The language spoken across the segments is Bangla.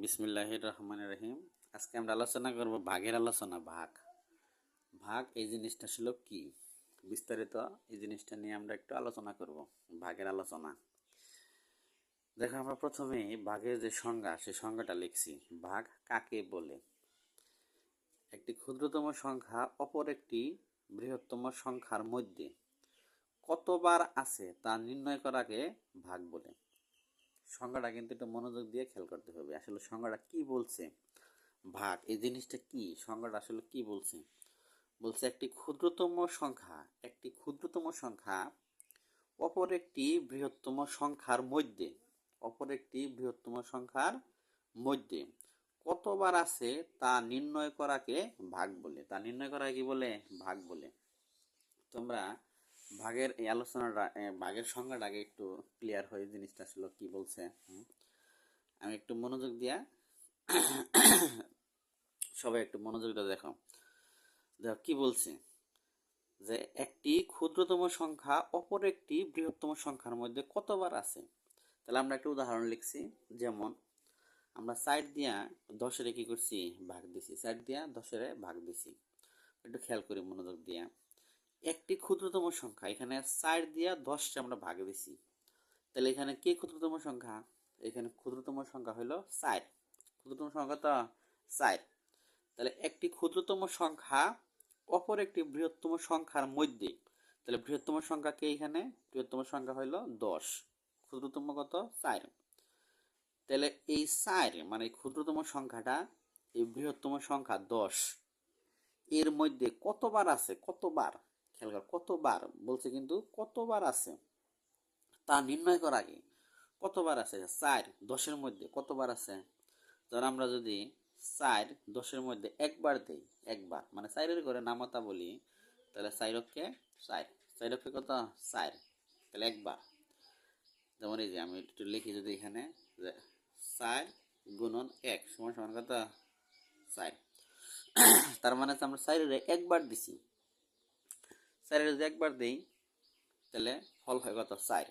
বিসমিল্লাহির রহমানির রহিম। আজকে আমরা আলোচনা করব ভাগের আলোচনা। ভাগ ভাগ এই জিনিসটা আসলে কি, বিস্তারিত এই জিনিসটা নিয়ে আমরা একটু আলোচনা করব। ভাগের আলোচনা দেখো, আমরা প্রথমে ভাগের যে সংজ্ঞা, সেই সংজ্ঞাটা লিখছি। ভাগ কাকে বলে? একটি ক্ষুদ্রতম সংখ্যা অপর একটি বৃহত্তম সংখ্যার মধ্যে কতবার আছে তা নির্ণয় করাকে ভাগ বলে। সংজ্ঞাটা কিন্তু একটু মনোযোগ দিয়ে খেয়াল করতে হবে। আসলে সংজ্ঞাটা কি বলছে, ভাগ এই জিনিসটা কি, সংজ্ঞাটা আসলে কি বলছে। বলছে একটি ক্ষুদ্রতম সংখ্যা অপর একটি বৃহত্তম সংখ্যার মধ্যে কতবার আছে তা নির্ণয় করাকে ভাগ বলে। কি বলে? ভাগ বলে। তোমরা ভাগের এই আলোচনাটা, ভাগের সংজ্ঞাটা আগে একটু ক্লিয়ার হয়ে জিনিসটা আসলে কি বলছে। আমি একটু মনোযোগ দিয়া সবাই একটু মনোযোগ দিয়ে দেখো কি বলছে, যে একটি ক্ষুদ্রতম সংখ্যা অপর একটি বৃহত্তম সংখ্যার মধ্যে কতবার আছে। তাহলে আমরা একটা উদাহরণ লিখছি। যেমন আমরা 4 দিয়া 10-এর কি করছি? ভাগ দিছি। 4 দিয়া 10-এর ভাগ দিছি। একটু খেয়াল করি মনোযোগ দিয়া। একটি ক্ষুদ্রতম সংখ্যা, এখানে 4 দিয়া 10-টা আমরা ভাগ দিছি। তাহলে এখানে কি ক্ষুদ্রতম সংখ্যা? এখানে ক্ষুদ্রতম সংখ্যা হলো 4। ক্ষুদ্রতম সংখ্যা তো 4। তাহলে একটি ক্ষুদ্রতম সংখ্যা অপর একটি বৃহত্তম সংখ্যার মধ্যে, তাহলে বৃহত্তম সংখ্যা কে? এখানে বৃহত্তম সংখ্যা হলো 10, ক্ষুদ্রতম কত? 4। তাহলে এই 4 মানে ক্ষুদ্রতম সংখ্যাটা এই বৃহত্তম সংখ্যা 10 এর মধ্যে কতবার আছে? কতবার, খেয়াল কর, কতবার বলছে কিন্তু, কতবার আছে তা নির্ণয় করা আগে। কতবার আছে 4 10-এর মধ্যে কতবার আছে? ধর আমরা যদি 4 10-এর মধ্যে একবার দেই, একবার মানে 4-এর ঘরে নামতা বলি, তাহলে 4-কে 4, 4-কে কত? 4, তাহলে একবার। যেমন এই যে আমি একটু লিখি, যদি এখানে যে 4 গুণন 1 সমান সমান কত? 4। তার মানে আমরা 4-এর একবার দিছি। 4-এর যদি একবার দেই তাহলে ফল হয় কত? 4।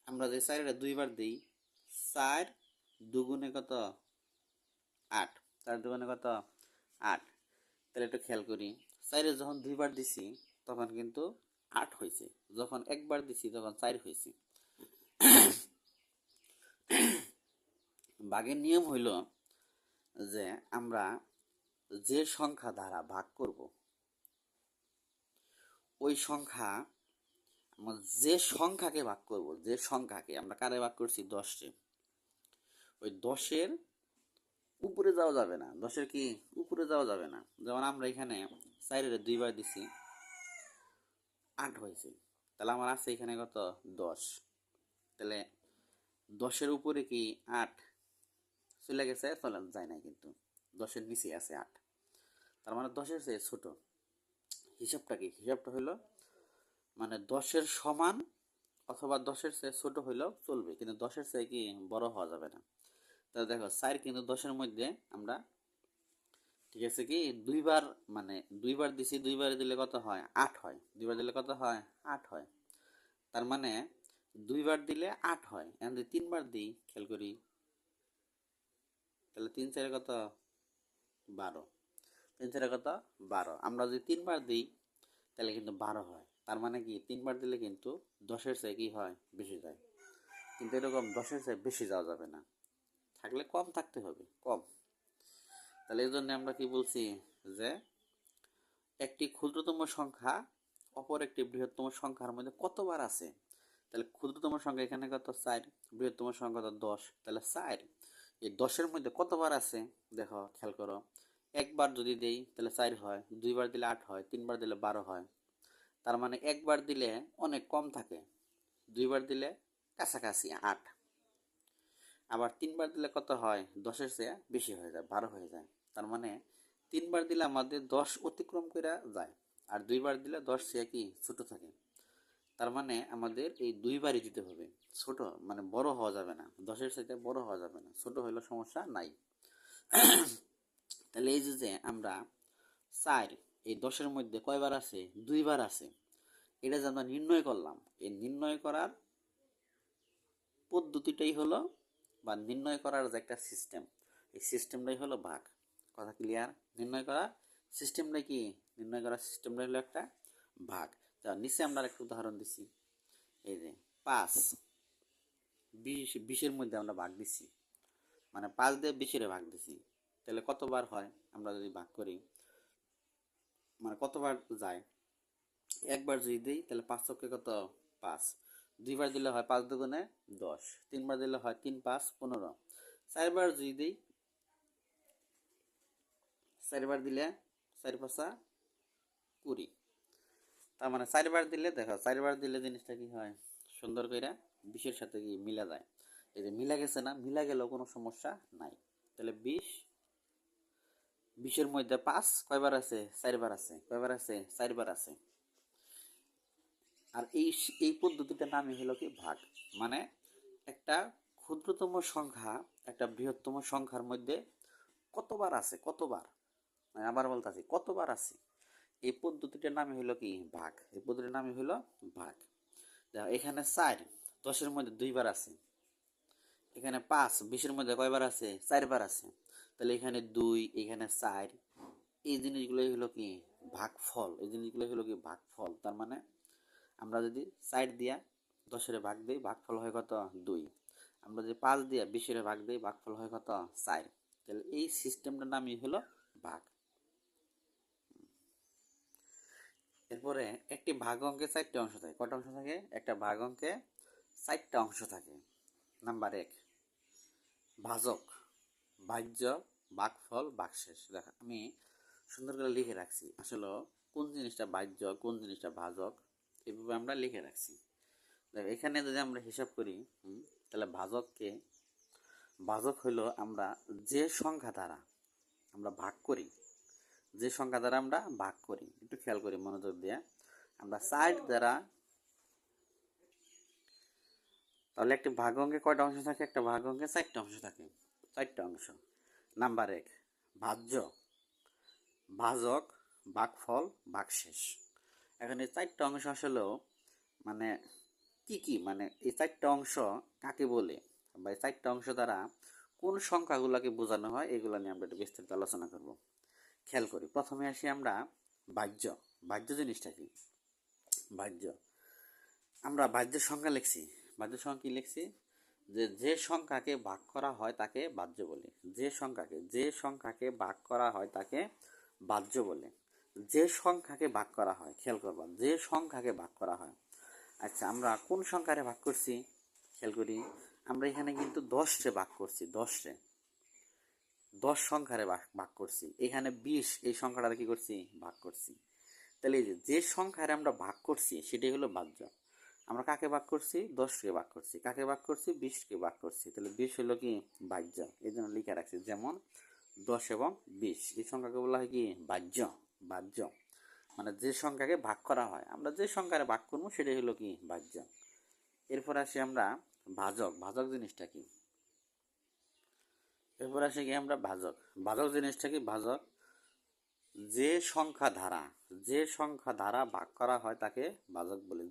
আমরা যে 4-এর দুইবার দিই, 4 দুগুণে কত? 8। 4 দুগুণে কত? 8। তাহলে একটু খেয়াল করি, 4-এ যখন দুইবার দিছি তখন কিন্তু 8 হয়েছে, যখন একবার দিছি তখন 4 হয়েছে। ভাগের নিয়ম হইল যে আমরা যে সংখ্যা দ্বারা ভাগ করব, ওই সংখ্যা, যে সংখ্যাকে ভাগ করব, যে সংখ্যাকে আমরা কারে ভাগ করছি? 10-এ, ওই 10-এর উপরে যাওয়া যাবে না। 10-এর কি উপরে যাওয়া যাবে না। যেমন আমরা এখানে 4-এর দুইবার দিছি, 8 হয়েছে, তাহলে আমার আছে এখানে কত? 10। তাহলে 10-এর উপরে কি 8 চলে গেছে? চলে যায় না, কিন্তু 10-এর নিচে আছে 8। তার মানে 10-এর চেয়ে ছোট। হিসাবটা কি? হিসাবটা হলো মানে 10-এর সমান অথবা 10-এর চেয়ে ছোট হইলেও চলবে, কিন্তু 10-এর চেয়ে কি বড় হওয়া যাবে না। তাহলে দেখো 4 কিন্তু 10-এর মধ্যে আমরা, ঠিক আছে কি, দুইবার মানে দুইবার দিছি, দুইবার দিলে কত হয়? 8 হয়। দুইবার দিলে কত হয়? 8 হয়। তার মানে দুইবার দিলে 8 হয়। এখন যদি 3বার দিই, খেয়াল করি, তাহলে 3 4 কত? 12। 3 4 কত? 12। আমরা যদি 3বার দিই তাহলে কিন্তু 12 হয়। তার মানে কি 3বার দিলে কিন্তু 10-এর চেয়ে কি হয়? বেশি যায়। কিন্তু এরকম 10-এর চেয়ে বেশি যাওয়া যাবে না, থাকলে কম থাকতে হবে, কম। তাহলে এই জন্য আমরা কি বলছি, যে একটি ক্ষুদ্রতম সংখ্যা অপর একটি বৃহত্তম সংখ্যার মধ্যে কতবার আছে। তাহলে ক্ষুদ্রতম সংখ্যা এখানে কত? 4, বৃহত্তম সংখ্যা কত? 10। তাহলে 4 এই 10-এর মধ্যে কতবার আছে? দেখো, খেয়াল করো, একবার যদি দেই তাহলে 4 হয়, দুইবার দিলে 8 হয়, 3বার দিলে 12 হয়। তার মানে একবার দিলে অনেক কম থাকে, দুইবার দিলে কাছাকাছি 8, আবার 3বার দিলে কত হয়? 10-এর চেয়ে বেশি হয়ে যায়, 12 হয়ে যায়। তার মানে 3বার দিলে আমাদের 10 অতিক্রম করে যায়, আর দুইবার দিলে 10 চেয়ে কি ছোট থাকে। তার মানে আমাদের এই দুইবারই দিতে হবে। ছোট মানে বড় হওয়া যাবে না, 10-এর চাইতে বড় হওয়া যাবে না, ছোট হইলে সমস্যা নাই। তাহলে এই যে আমরা 4 এই 10-এর মধ্যে কয়বার আছে? দুইবার আছে। এটা যে আমরা নির্ণয় করলাম, এই নির্ণয় করার পদ্ধতিটাই হলো, বা নির্ণয় করার যে একটা সিস্টেম, এই সিস্টেমটাই হলো ভাগ। কথা ক্লিয়ার? নির্ণয় করা সিস্টেমটা কি? নির্ণয় করার সিস্টেমটা হলো একটা ভাগ। যা নিচে আমরা একটা উদাহরণ দিছি, এই যে 5 20 মধ্যে আমরা ভাগ দিছি, মানে 5 দিয়ে 20 ভাগ দিছি, তাহলে কতবার হয় আমরা যদি ভাগ করি, মানে কতবার যায়? একবার যদি দিই তাহলে 5 চক্কে কত? 5। দুইবার দিলে হয় 5 দুগুণে 10, তিনবার দিলে হয় 3 5 15, চারবার যদি দিই, চারবার দিলে 4 5 20, তার মানে চারবার দিলে দেখো, চারবার দিলে জিনিসটা কি হয়? সুন্দর করে 20-এর সাথে কি মিলা যায়। এই যে মিলা গেছে না, মিলা গেলেও কোনো সমস্যা নাই। তাহলে 20-এর মধ্যে 5 কয়বার আছে? 4বার আছে। কয়বার আছে? 4বার আছে। আর এই পদ্ধতিটার নামই হলো কি ভাগ। মানে একটা ক্ষুদ্রতম সংখ্যা একটা বৃহত্তম সংখ্যার মধ্যে কতবার আছে, কতবার, মানে আবার বলতেছি কতবার আছে, এই পদ্ধতিটার নামই হলো কি ভাগ। এই পদ্ধতির নামই হলো ভাগ। দেখো এখানে 4 10-এর মধ্যে 2বার আছে, এখানে 5 20-এর মধ্যে কয়বার আছে? 4বার আছে। তাহলে এখানে 2, এখানে 4, এই জিনিসগুলোই হলো কি ভাগফল। এই জিনিসগুলোই হলো কি ভাগফল। তার মানে আমরা যদি 4 দিয়া 10-এর ভাগ দিই, ভাগফল হয় কত? 2। আমরা যদি 5 দিয়া 20-এর ভাগ দিই, ভাগফল হয় কত? 4। তাহলে এই সিস্টেমটার নামই হলো ভাগ। এরপরে একটি ভাগ অঙ্কে 4টি অংশ থাকে। কয়টা অংশ থাকে? একটা ভাগ অঙ্কে 4টা অংশ থাকে। নাম্বার 1 ভাজক, ভাজ্য, ভাগফল, ভাগশেষ। দেখো আমি সুন্দর করে লিখে রাখছি, আসলে কোন জিনিসটা ভাজ্য, কোন জিনিসটা ভাজক, এইভাবে আমরা লিখে রাখছি। দেখো এখানে যদি আমরা হিসাব করি, তাহলে ভাজক হইল আমরা যে সংখ্যা দ্বারা আমরা ভাগ করি, যে সংখ্যা দ্বারা আমরা ভাগ করি, একটু খেয়াল করি মনোযোগ দিয়ে। আমরা 4 দ্বারা, তাহলে একটি ভাগ অঙ্কে কয়টা অংশ থাকে? একটা ভাগ অঙ্কে 4টা অংশ থাকে। 4টা অংশ। নাম্বার 1 ভাজ্য, ভাজক, ভাগফল, ভাগশেষ। এখন এই 4টা অংশ আসলেও মানে কি কি, মানে এই 4টা অংশ কাকে বলে, বা এই 4টা অংশ দ্বারা কোন সংখ্যাগুলোকে বোঝানো হয়, এগুলো নিয়ে আমরা একটু বিস্তারিত আলোচনা করব। খেয়াল করি, প্রথমে আসি আমরা ভাজ্য। ভাজ্য জিনিসটা কি? ভাজ্য, আমরা ভাজ্যের সংখ্যা লিখছি। ভাজ্যের সংখ্যা কি লিখছি? যে সংখ্যাকে ভাগ করা হয় তাকে ভাজ্য বলে। যে সংখ্যাকে ভাগ করা হয় তাকে ভাজ্য বলে। যে সংখ্যাকে ভাগ করা হয়, খেয়াল করবা, যে সংখ্যাকে ভাগ করা হয়। আচ্ছা আমরা কোন সংখ্যারে ভাগ করছি? খেয়াল করি, আমরা এখানে কিন্তু 10-রে ভাগ করছি। 10 সংখ্যারে ভাগ করছি। এখানে 20 এই সংখ্যাটা কি করছি? ভাগ করছি। তাহলে এই যে সংখ্যারে আমরা ভাগ করছি সেটাই হলো ভাজ্য। আমরা কাকে ভাগ করছি? 10-কে ভাগ করছি। কাকে ভাগ করছি? 20-কে ভাগ করছি। তাহলে 20 হলো কি ভাজ্য। এই জন্য লিখে রাখছি, যেমন 10 এবং 20 এই সংখ্যাকে বলা হয় কি ভাজ্য। ভাজ্য মানে যে সংখ্যাকে ভাগ করা হয়, আমরা যে সংখ্যারে ভাগ করবো সেটাই হলো কি ভাজ্য। এরপর আসি আমরা ভাজক। ভাজক জিনিসটা কি? এরপর আসি কি আমরা ভাজক। ভাজক জিনিসটা কি? ভাজক যে সংখ্যা দ্বারা ভাগ করা হয় তাকে ভাজক বলে।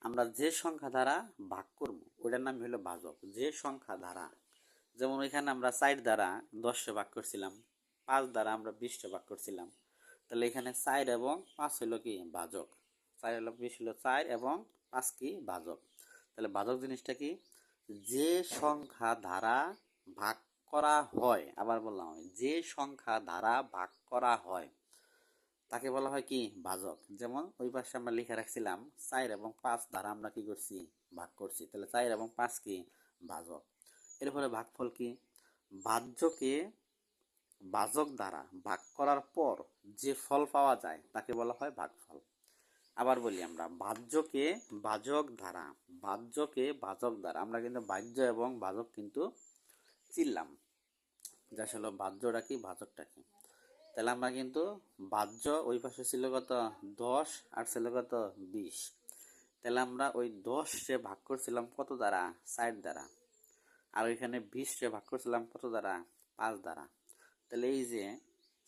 আমরা যে সংখ্যা দ্বারা ভাগ করব ওটার নাম হলো ভাজক। যে সংখ্যা দ্বারা, যেমন এখানে আমরা 4 দ্বারা 10-টা ভাগ করছিলাম, 5 দ্বারা আমরা 20-টা ভাগ করছিলাম। তাহলে এখানে 4 এবং 5 হলো কি ভাজক। 4 হলো 20 হলো 4 এবং 5 কি ভাজক। তাহলে ভাজক জিনিসটা কি? যে সংখ্যা দ্বারা ভাগ করা হয়, আবার বললাম আমি, যে সংখ্যা দ্বারা ভাগ করা হয় তাকে বলা হয় কি ভাজক। যেমন ওই পাশে আমরা লিখে রাখছিলাম 4 এবং 5 দ্বারা আমরা কি করছি? ভাগ করছি। তাহলে 4 এবং 5 কি ভাজক। এরপরে ভাগফল কি? ভাজ্যকে ভাজক দ্বারা ভাগ করার পর যে ফল পাওয়া যায় তাকে বলা হয় ভাগফল। আবার বলি, আমরা ভাজ্যকে ভাজক দ্বারা আমরা কিন্তু ভাজ্য এবং ভাজক কিন্তু চিনলাম যে আসলে ভাজ্যটা কি ভাজকটা কি। তাহলে আমরা কিন্তু ভাজ্য ওই পাশে ছিল কত? 10 আর ছিল কত? 20। তাহলে আমরা ওই 10-রে ভাগ করছিলাম কত দ্বারা? 4 দ্বারা। আর ওইখানে 20-রে ভাগ করছিলাম কত দ্বারা? 5 দ্বারা। তাহলে এই যে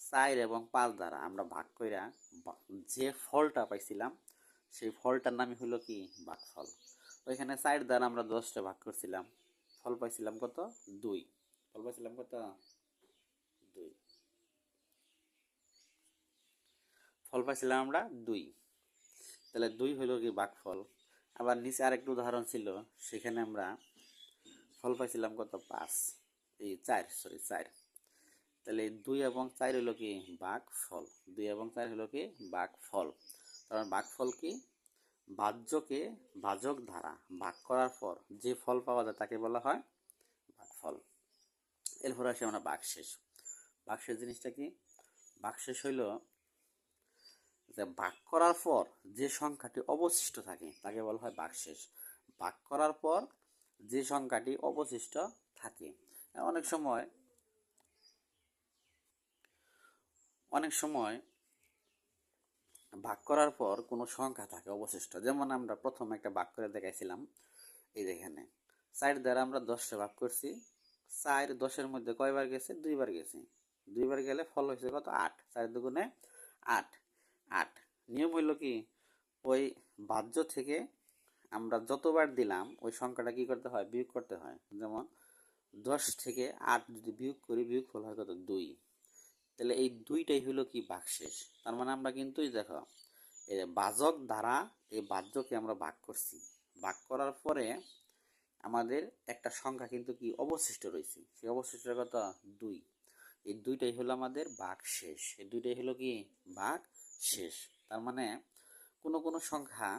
4 এবং 5 দ্বারা আমরা ভাগ কইরা যে ফলটা পাইছিলাম সেই ফলটার নামই হলো কি ভাগফল। ওইখানে 4 দ্বারা আমরা 10-টা ভাগ করছিলাম, ফল পাইছিলাম কত? 2। ফল পাইছিলাম কত 2, ফল পাইছিলাম আমরা 2, তাহলে 2 হলো কি ভাগফল। আবার নিচে আরেকটা উদাহরণ ছিল, সেখানে আমরা ফল পাইছিলাম কত 5, এই 4, সরি 4। তাহলে 2 এবং 4 হলো কি ভাগফল, 2 এবং 4 হলো কি ভাগফল। কারণ ভাগফল কি, ভাজ্যকে ভাজক দ্বারা ভাগ করার পর যে ফল পাওয়া যায় তাকে বলা হয় ভাগফল। এরপর আসি আমরা ভাগশেষ। ভাগশেষ জিনিসটা কি, ভাগশেষ হইল যে ভাগ করার পর যে সংখ্যাটি অবশিষ্ট থাকে তাকে বলা হয় ভাগশেষ। ভাগ করার পর যে সংখ্যাটি অবশিষ্ট থাকে, অনেক সময় ভাগ করার পর কোনো সংখ্যা থাকে অবশিষ্ট। যেমন আমরা প্রথমে একটা ভাগ করে দেখাইছিলাম, এই যেখানে 4 দ্বারা আমরা 10টা ভাগ করছি। 4 10-এর মধ্যে কয়বার গেছে, 2বার গেছে। 2বার গেলে ফল হয়েছে কত 8, 4 দুগুণে 8। 8 নিয়ম হইল কি, ওই ভাজ্য থেকে আমরা যতবার দিলাম ওই সংখ্যাটা কি করতে হয়, বিয়োগ করতে হয়। যেমন 10 থেকে 8 যদি বিয়োগ করি, বিয়োগ ফল হয় কত 2। তাহলে এই 2টাই হলো কি ভাগশেষ। তার মানে আমরা কিন্তু দেখো, এই ভাজক দ্বারা এই ভাজ্যকে আমরা ভাগ করছি, ভাগ করার পরে আমাদের একটা সংখ্যা কিন্তু কি অবশিষ্ট রয়েছে, সেই অবশিষ্ট কত 2। এই 2টাই হলো আমাদের ভাগশেষ, এই 2টাই হলো কি ভাগশেষ। তার মানে কোনো সংখ্যা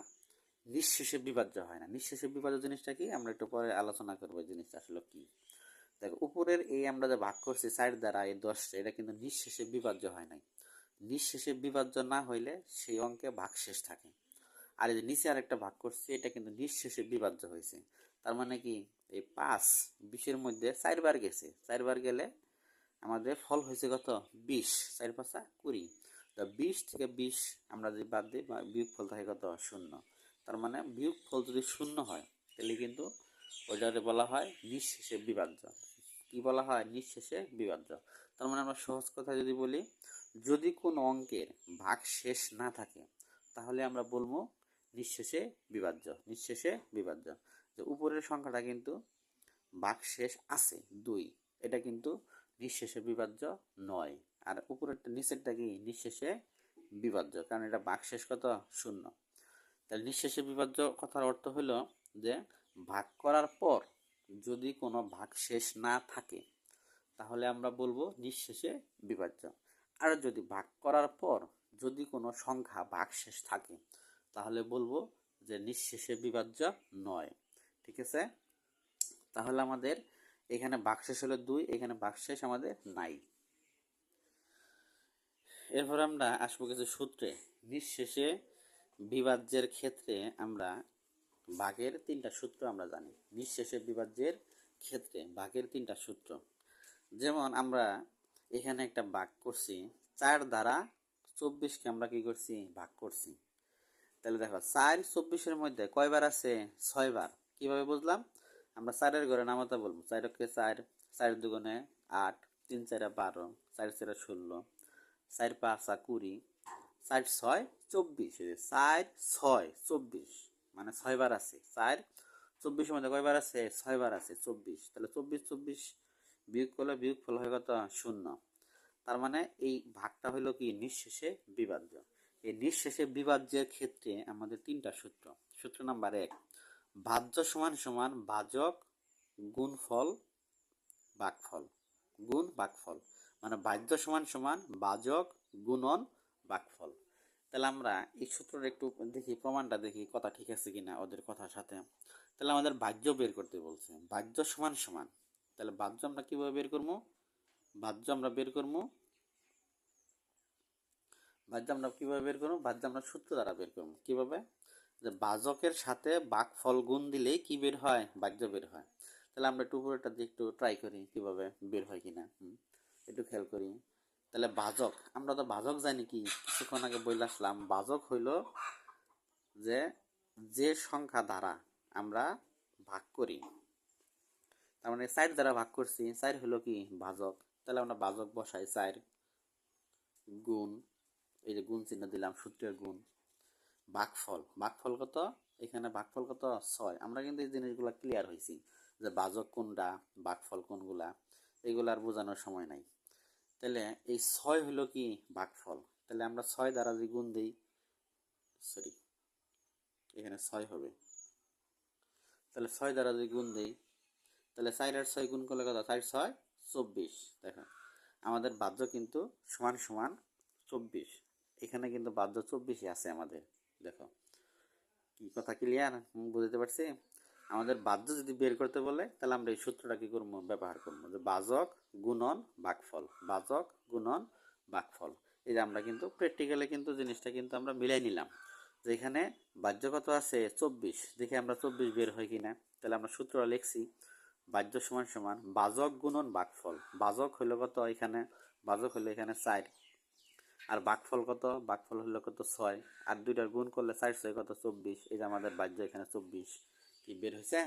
নিঃশেষে বিভাজ্য হয় না। নিঃশেষে বিভাজ্য জিনিসটা কি, আমরা একটু পরে আলোচনা করবো এই জিনিসটা আসলে কি। দেখো উপরের এই আমরা যে ভাগ করছি 4 দ্বারা এই 10টা, এটা কিন্তু নিঃশেষে বিভাজ্য হয় নাই। নিঃশেষে বিভাজ্য না হইলে সেই অঙ্কে ভাগশেষ থাকে। আর এই যে নিচে আরেকটা ভাগ করছি, এটা কিন্তু নিঃশেষে বিভাজ্য হয়েছে। তার মানে কি, এই 5 20-এর মধ্যে 4 বার গেছে, 4 বার গেলে আমাদের ফল হয়েছে কত 20, 4 5 20। তো 20 থেকে 20 আমরা যদি বাদ দিই, বিয়োগ ফল থাকে কত 0। তার মানে বিয়োগ ফল যদি 0 হয় তাহলে কিন্তু ওইটাকে বলা হয় নিঃশেষে বিভাজ্য। কি বলা হয়, নিঃশেষে বিভাজ্য। তার মানে আমরা সহজ কথা যদি বলি, যদি কোনো অঙ্কের ভাগ শেষ না থাকে তাহলে আমরা বলবো নিঃশেষে বিভাজ্য, নিঃশেষে বিভাজ্য। যে উপরের সংখ্যাটা কিন্তু ভাগ শেষ আছে 2, এটা কিন্তু নিঃশেষে বিভাজ্য নয়। আর উপরেরটা নিচেরটা কি নিঃশেষে বিভাজ্য, কারণ এটা ভাগ শেষ কত 0। তাহলে নিঃশেষে বিভাজ্য কথার অর্থ হলো যে ভাগ করার পর যদি কোনো ভাগ শেষ না থাকে তাহলে আমরা বলবো নিঃশেষে বিভাজ্য। আর যদি ভাগ করার পর যদি কোনো সংখ্যা ভাগশেষ থাকে তাহলে বলবো যে নিঃশেষে বিভাজ্য নয়। ঠিক আছে, তাহলে আমাদের এখানে ভাগশেষ হলো 2, এখানে ভাগশেষ আমাদের নাই। এরপর আমরা আসবো কিছু সূত্রে। নিঃশেষে বিভাজ্যের ক্ষেত্রে আমরা ভাগের 3টা সূত্র আমরা জানি। নিঃশেষে বিভাজ্যের ক্ষেত্রে ভাগের 3টা সূত্র, যেমন আমরা এখানে একটা ভাগ করছি 4 দ্বারা 24কে আমরা কি করছি, ভাগ করছি। তাহলে দেখো 4 24-এর মধ্যে কয়বার আছে, 6 বার। কিভাবে বুঝলাম, আমরা 4-এর ঘরে নামাতে বলবো। 4-কে 4, 4 দুগুণে 8, 3 4 12, 4 4 16, 4 5 20, 4 6 24। 4 6 24 মানে 6 বার আছে। 4 24-এর মধ্যে কয়বার আছে, 6 বার আছে, 24। তাহলে 24 24 বিয়োগ করলে বিয়োগ ফল হয় কত 0। তার মানে এই ভাগটা হলো কি নিঃশেষে বিভাজ্য। এই নিঃশেষে বিভাজ্যের ক্ষেত্রে আমাদের 3টা সূত্র। সূত্র নাম্বার 1, ভাজ্য সমান সমান ভাজক গুণফল ভাগফল, গুণ ভাগফল। মানে ভাজ্য সমান সমান ভাজক গুণন ভাগফল। তাহলে আমরা এই সূত্রটা একটু দেখি, প্রমাণটা দেখি কথা ঠিক আছে কিনা ওদের কথার সাথে। তাহলে আমাদের ভাজ্য বের করতে বলছে, ভাজ্য সমান সমান। তাহলে ভাজ্য আমরা কিভাবে বের করবো, ভাজ্য আমরা বের করবো, ভাজ্য আমরা কিভাবে বের করবো, ভাজ্য আমরা সূত্র দ্বারা বের করবো। কিভাবে, যে ভাজকের সাথে ভাগফল গুণ দিলেই কি বের হয়, ভাজ্য বের হয়। তাহলে আমরা একটু উপরেরটা দিয়ে একটু ট্রাই করি কিভাবে বের হয় কিনা, একটু খেয়াল করি। তাহলে ভাজক, আমরা তো ভাজক জানি কি, কিছুক্ষণ আগে বলে আসলাম, ভাজক হইল যে যে সংখ্যা দ্বারা আমরা ভাগ করি। তার মানে 4 দ্বারা ভাগ করছি, 4 হলো কি ভাজক। তাহলে আমরা ভাজক বসাই, 4 গুণ, এই যে গুণ চিহ্ন দিলাম, সূত্রের গুণ, ভাগফল, ভাগফল কত, এখানে ভাগফল কত 6। আমরা কিন্তু এই জিনিসগুলো ক্লিয়ার হয়েছি যে ভাজক কোনটা, ভাগফল কোনগুলা। এগুলো আর বোঝানোর সময় নাই। তাহলে এই 6 হলো কি ভাগফল। তাহলে আমরা 6 দ্বারা যদি গুণ দিই, সরি এখানে 6 হবে, তাহলে 6 দ্বারা যদি গুণ দিই, তাহলে 4 আর 6 গুণ করলে কত, 4 6 24। দেখো আমাদের বাহ্য কিন্তু সমান সমান 24, এখানে কিন্তু বাহ্য 24ই আছে আমাদের। দেখো কি কথা ক্লিয়ার, বুঝতে পারছি। আমাদের বাহ্য যদি বের করতে বলে তাহলে আমরা এই সূত্রটা কি করবো, ব্যবহার করবো, যে বাজক গুণন ভাগফল, বাজক গুণন ভাগফল। এই যে আমরা কিন্তু প্র্যাকটিক্যালি কিন্তু জিনিসটা কিন্তু আমরা মিলাই নিলাম, যে এখানে বাহ্য কত আছে 24, দেখে আমরা 24 বের হয় কিনা। তাহলে আমরা সূত্রটা লিখছি, বাহ্য সমান সমান বাজক গুণন ভাগফল। বাজক হলো কত এখানে, বাজক হলো এখানে 4, আর ভাগফল কত, ভাগফল হলো কত 6, আর দুইটার গুণ করলে 4 6 কত 24। এই যে আমাদের বাহ্য এখানে 24 কি বের হয়েছে।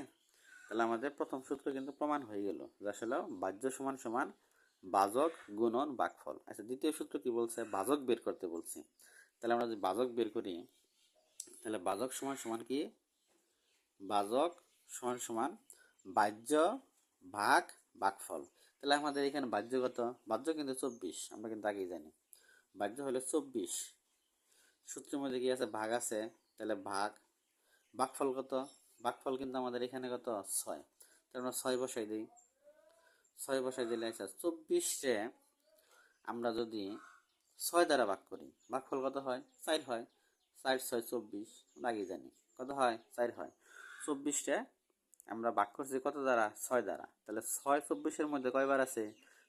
তাহলে আমাদের প্রথম সূত্র কিন্তু প্রমাণ হয়ে গেল, যে আসলে বাহ্য সমান সমান বাজক গুণন ভাগফল। আচ্ছা দ্বিতীয় সূত্র কি বলছে, বাজক বের করতে বলছে। তাহলে আমরা যদি বাজক বের করি, তাহলে বাজক সমান সমান কি, বাজক সমান সমান বাহ্য ভাগ ভাগফল। তাহলে আমাদের এখানে বাহ্য কত, বাহ্য কিন্তু 24, আমরা কিন্তু আগেই জানি বাহ্য হলো 24, সূত্রের মধ্যে কি আছে, ভাগ আছে, তাহলে ভাগ, ভাগফল কত, ভাগফল কিন্তু আমাদের এখানে কত 6, তাহলে আমরা 6 বসাই দিই, 6 বসাই দিলে আচ্ছা 24-কে আমরা যদি 6 দ্বারা ভাগ করি, ভাগফল কত হয় 4 হয়, 4 6 24, আগেই জানি কত হয় 4 হয়। 24-টা আমরা ভাগ করছি কত দ্বারা, 6 দ্বারা, তাহলে 6 24-এর মধ্যে কয়বার আছে,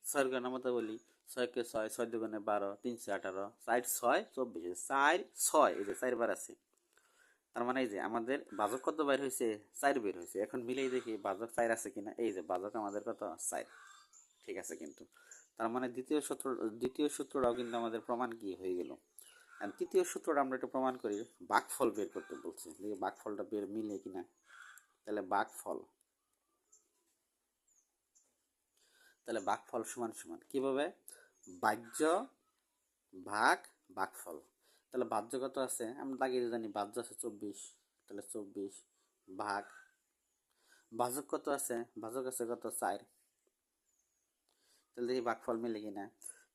6 গুণের মতো বলি, 6 কে 6, 6 দুগুণে 12, 3 18, 4 6 24, 4 6 এই যে 4 বার আছে। তার মানে এই যে আমাদের বাজক কত বের হয়েছে, 4 বের হয়েছে। এখন মিলেই দেখি বাজক 4 আছে কিনা, এই যে বাজক আমাদের কত 4, ঠিক আছে কিন্তু। তার মানে দ্বিতীয় সূত্রটাও কিন্তু আমাদের প্রমাণ কি হয়ে গেল। আর তৃতীয় সূত্রটা আমরা একটু প্রমাণ করি, ভাগফল বের করতে বলছে, দেখি ভাগফলটা বের মিলে কিনা। তাহলে ভাগফল, তাহলে ভাগফল সমান সমান কিভাবে, বাহ্য ভাগ ভাগফল। তাহলে বাহ্য কত আছে, আমরা দাগিয়ে জানি বাহ্য আছে 24, তাহলে 24 ভাগ, ভাজক কত আছে, ভাজক আছে কত 4, তাহলে দেখি ভাগফল মিলে কিনা।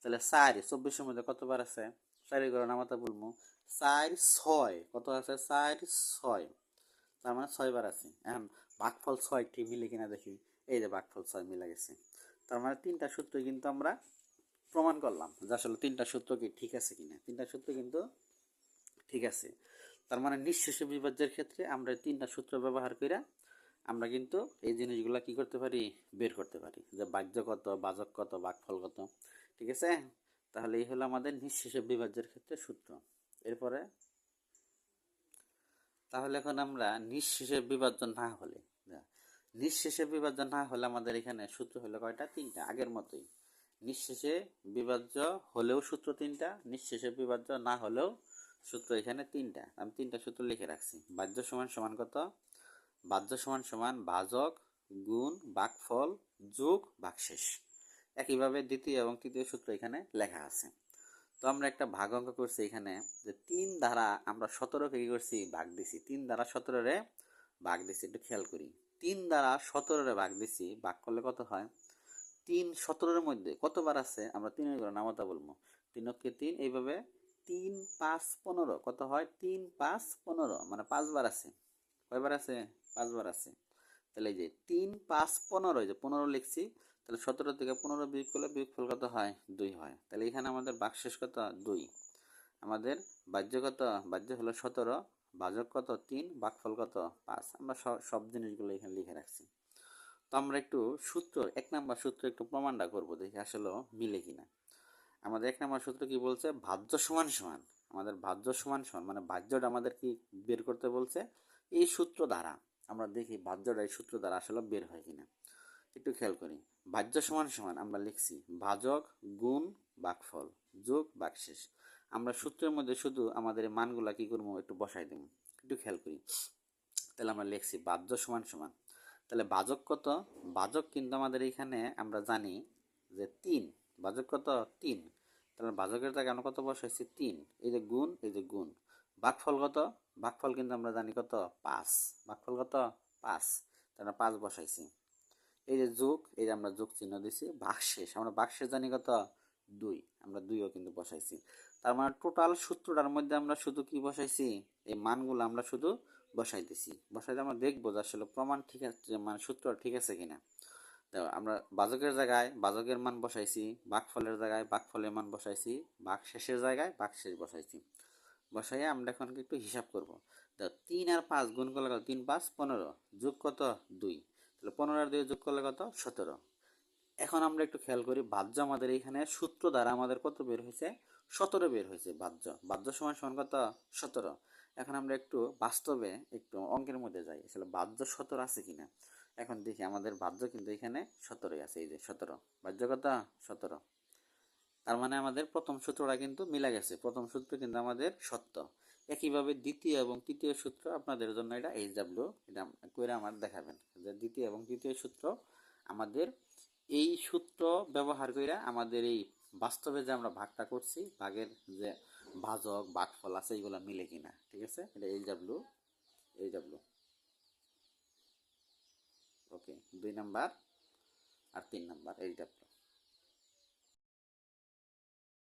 তাহলে 4 24-এর মধ্যে কতবার আছে, 4 করে নামাতে বলবো, 4 6 কত আছে, 4 6, তার মানে 6 বার আছে। এখন ভাগফল 6 ঠিক মিলে কিনা দেখি, এই যে ভাগফল 6 মিলে গেছে। তার মানে তিনটা সূত্র কিন্তু আমরা প্রমাণ করলাম, যে আসলে তিনটা সূত্র কি ঠিক আছে কিনা, তিনটা সূত্র কিন্তু ঠিক আছে। তার মানে নিঃশেষে বিভাজ্যের ক্ষেত্রে আমরা তিনটা সূত্র ব্যবহার করে আমরা কিন্তু এই জিনিসগুলো কি করতে পারি, বের করতে পারি, যে বাহ্য কত, বাজক কত, ভাগফল কত, ঠিক আছে। তাহলে এই হলো আমাদের নিঃশেষে বিভাজ্যের ক্ষেত্রে সূত্র। এরপরে তাহলে এখন আমরা নিঃশেষে বিভাজ্য না হলে, নিঃশেষে বিভাজ্য না হলে আমাদের এখানে সূত্র হলো কয়টা, তিনটা, আগের মতোই। নিঃশেষে বিভাজ্য হলেও সূত্র তিনটা, নিঃশেষে বিভাজ্য না হলেও সূত্র এখানে তিনটা। আমি তিনটা সূত্র লিখে রাখছি, বাহ্য সমান সমান কত, বাহ্য সমান সমান ভাজক গুণ ভাগফল যোগ ভাগশেষ। একইভাবে দ্বিতীয় এবং তৃতীয় সূত্র এখানে লেখা আছে। তো আমরা একটা ভাগ অঙ্ক করছি এখানে, যে 3 দ্বারা আমরা 17-কে কি করছি, ভাগ দিছি, 3 দ্বারা 17-রে ভাগ দিছি, একটু খেয়াল করি, 3 দ্বারা 17-রে ভাগ দিছি, ভাগ করলে কত হয়, 3 17-এর মধ্যে কতবার আছে, আমরা 3 করে নামতা বলবো, 3 কে 3, এইভাবে 3 5 15 কত হয়, 3 5 15 মানে 5 বার আছে, কয়বার আছে, 5 বার আছে। তাহলে এই যে 3 5 15, এই যে 15 লিখছি, তাহলে 17 থেকে 15 বিয়োগ করলে বিয়োগফল কত হয়, 2 হয়। তাহলে এখানে আমাদের ভাগশেষ কত 2, আমাদের বাহ্য কত, বাহ্য হলো 17, ভাজক কত 3, ভাগফল কত 5। আমরা সব জিনিসগুলো এখানে লিখে রাখছি। তো আমরা একটু সূত্র, 1 নাম্বার সূত্র একটু প্রমাণটা করবো, দেখি আসলে মিলে কিনা। আমাদের 1 নাম্বার সূত্র কি বলছে, ভাজ্য সমান সমান, আমাদের ভাজ্য সমান সমান মানে ভাজ্যটা আমাদের কি বের করতে বলছে, এই সূত্র দ্বারা আমরা দেখি ভাজ্যটা এই সূত্র দ্বারা আসলে বের হয় কিনা। একটু খেয়াল করি, ভাজ্য সমান সমান আমরা লিখছি ভাজক গুণ ভাগফল যোগ ভাগশেষ। আমরা সূত্রের মধ্যে শুধু আমাদের মানগুলা কি করবো, একটু বসাই দেবো, একটু খেয়াল করি। তাহলে আমরা লিখছি ভাজ্য সমান সমান, তাহলে ভাজক কত, ভাজক কিন্তু আমাদের এখানে আমরা জানি যে 3, ভাজক কত 3, তাহলে ভাজকের জায়গায় আমরা কত বসাইছি 3, এই যে গুণ, এই যে গুণ, ভাগফল কত, ভাগফল কিন্তু আমরা জানি কত 5, ভাগফল কত 5, তাহলে 5 বসাইছি। এই যে যোগ, এই যে আমরা যোগ চিহ্ন দিছি, ভাগশেষ আমরা ভাগশেষ জানি কত 2, আমরা 2ও কিন্তু বসাইছি। তার মানে টোটাল সূত্রটার মধ্যে আমরা শুধু কি বসাইছি, এই মানগুলো আমরা শুধু বসাইতেছি। বসাইতে আমরা দেখবো যে আসলে প্রমাণ ঠিক আছে, মানে সূত্র ঠিক আছে কিনা। আমরা ভাজকের জায়গায় ভাজকের মান বসাইছি, ভাগফলের জায়গায় ভাগফলের মান বসাইছি, ভাগশেষের জায়গায় ভাগশেষ বসাইছি। বসাইয়ে আমরা এখন একটু হিসাব করবো। 3 আর 5 গুণ করলে কত, 3 5 15, যোগ কত 2, তাহলে 15 আর 2 যোগ করলে কত 17। এখন আমরা একটু খেয়াল করি, ভাজ্য আমাদের এইখানে সূত্র দ্বারা আমাদের কত বের হয়েছে, 17 বের হয়েছে। ভাজ্য ভাজ্য সমান সমান কত 17। এখন আমরা একটু বাস্তবে একটু অঙ্কের মধ্যে যাই, আসলে ভাজ্য 17 আছে কিনা। এখন দেখি আমাদের ভাজ্য কিন্তু এখানে 17ই আছে, এই যে 17, ভাজ্য কত 17। তার মানে আমাদের প্রথম সূত্রটা কিন্তু মিলে গেছে, প্রথম সূত্র কিন্তু আমাদের সত্য। একইভাবে দ্বিতীয় এবং তৃতীয় সূত্র আপনাদের জন্য এটা HW, এটা করে আমার দেখাবেন যে দ্বিতীয় এবং তৃতীয় সূত্র আমাদের এই সূত্র ব্যবহার করে আমাদের এই বাস্তবে যে আমরা ভাগটা করছি, ভাগের যে ভাজক ভাগফল আছে এইগুলো মিলে কিনা। ঠিক আছে, এটা HW। ওকে, 2 নাম্বার আর 3 নাম্বার HW।